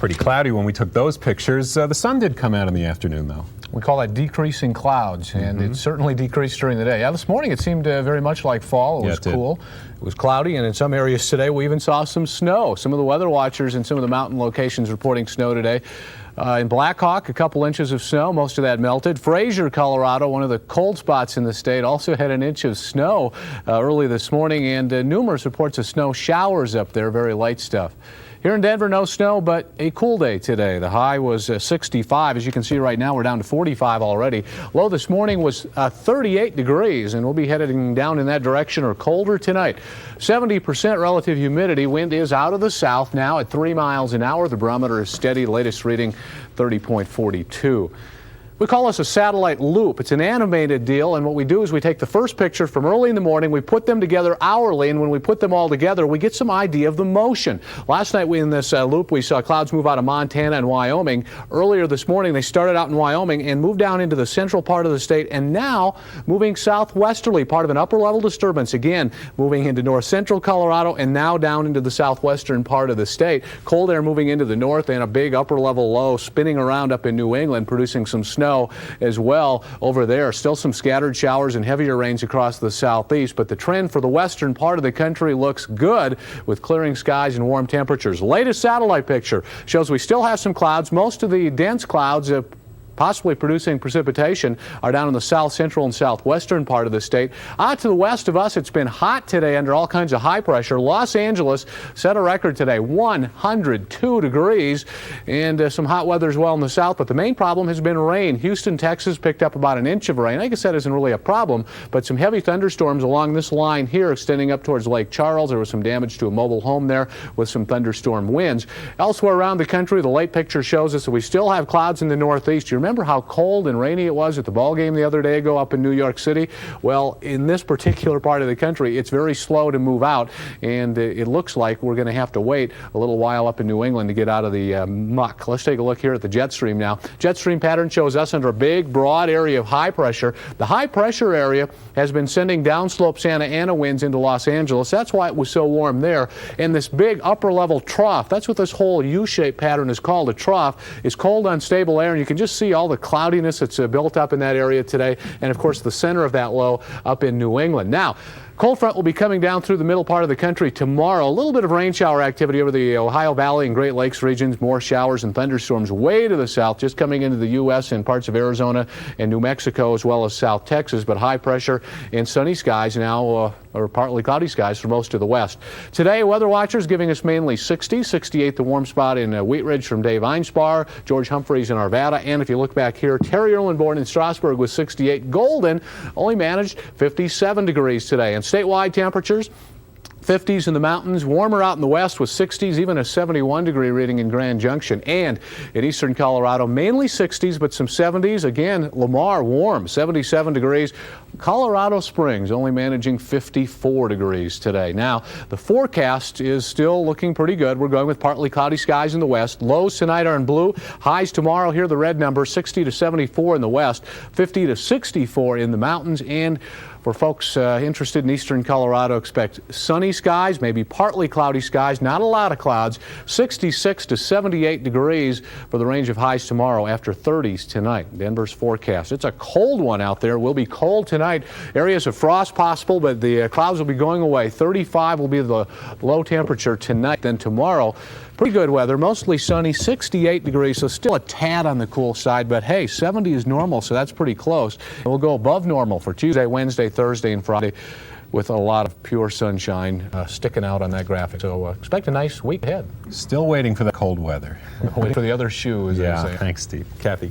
pretty cloudy when we took those pictures. The sun did come out in the afternoon, though. We call that decreasing clouds, and it certainly decreased during the day. Yeah, this morning it seemed very much like fall. It was cool. It was cloudy, and in some areas today we even saw some snow. Some of the weather watchers in some of the mountain locations reporting snow today. In Black Hawk, a couple inches of snow, most of that melted. Fraser, Colorado, one of the cold spots in the state, also had an inch of snow early this morning, and numerous reports of snow showers up there, very light stuff. Here in Denver, no snow, but a cool day today. The high was 65. As you can see right now, we're down to 45 already. Low this morning was 38 degrees, and we'll be heading down in that direction or colder tonight. 70% relative humidity. Wind is out of the south now at 3 miles an hour. The barometer is steady. Latest reading 30.42. We call this a satellite loop. It's an animated deal, and what we do is we take the first picture from early in the morning, we put them together hourly, and when we put them all together, we get some idea of the motion. Last night in this loop, we saw clouds move out of Montana and Wyoming. Earlier this morning, they started out in Wyoming and moved down into the central part of the state, and now moving southwesterly, part of an upper-level disturbance, again, moving into north central Colorado and now down into the southwestern part of the state. Cold air moving into the north and a big upper-level low spinning around up in New England, producing some snow as well over there. Still some scattered showers and heavier rains across the southeast, but the trend for the western part of the country looks good with clearing skies and warm temperatures. Latest satellite picture shows we still have some clouds. Most of the dense clouds possibly producing precipitation are down in the south central and southwestern part of the state. Out to the west of us, it's been hot today under all kinds of high pressure. Los Angeles set a record today, 102 degrees, and some hot weather as well in the south, but the main problem has been rain. Houston, Texas picked up about an inch of rain. I guess that isn't really a problem, but some heavy thunderstorms along this line here extending up towards Lake Charles. There was some damage to a mobile home there with some thunderstorm winds. Elsewhere around the country, the late picture shows us that we still have clouds in the northeast. You remember how cold and rainy it was at the ball game the other day ago up in New York City? Well, in this particular part of the country, it's very slow to move out, and it looks like we're going to have to wait a little while up in New England to get out of the muck. Let's take a look here at the jet stream now. Jet stream pattern shows us under a big, broad area of high pressure. The high pressure area has been sending downslope Santa Ana winds into Los Angeles. That's why it was so warm there. And this big upper level trough, that's what this whole U-shaped pattern is called, a trough, is cold, unstable air, and you can just see all the cloudiness that's built up in that area today, and of course the center of that low up in New England. Now, cold front will be coming down through the middle part of the country tomorrow. A little bit of rain shower activity over the Ohio Valley and Great Lakes regions. More showers and thunderstorms way to the south, just coming into the U.S. and parts of Arizona and New Mexico as well as South Texas. But high pressure and sunny skies now, or partly cloudy skies for most of the west. Today, weather watchers giving us mainly 60, 68 the warm spot in Wheat Ridge from Dave Einspar, George Humphreys in Arvada, and if you look back here, Terry Erlenborn in Strasburg with 68. Golden only managed 57 degrees today. And statewide temperatures, 50s in the mountains, warmer out in the west with 60s, even a 71-degree reading in Grand Junction. And in eastern Colorado, mainly 60s, but some 70s. Again, Lamar, warm, 77 degrees. Colorado Springs only managing 54 degrees today. Now, the forecast is still looking pretty good. We're going with partly cloudy skies in the west. Lows tonight are in blue. Highs tomorrow, here the red number, 60 to 74 in the west, 50 to 64 in the mountains. And for folks interested in eastern Colorado, expect sunny skies, maybe partly cloudy skies, not a lot of clouds, 66 to 78 degrees for the range of highs tomorrow after 30s tonight. Denver's forecast. It's a cold one out there. Will be cold tonight. Areas of frost possible, but the clouds will be going away. 35 will be the low temperature tonight. Then tomorrow, pretty good weather, mostly sunny, 68 degrees, so still a tad on the cool side, but hey, 70 is normal, so that's pretty close. We'll go above normal for Tuesday, Wednesday, Thursday, and Friday with a lot of pure sunshine sticking out on that graphic. So expect a nice week ahead. Still waiting for the cold weather. Waiting for the other shoe, as they say. Thanks, Steve. Kathy.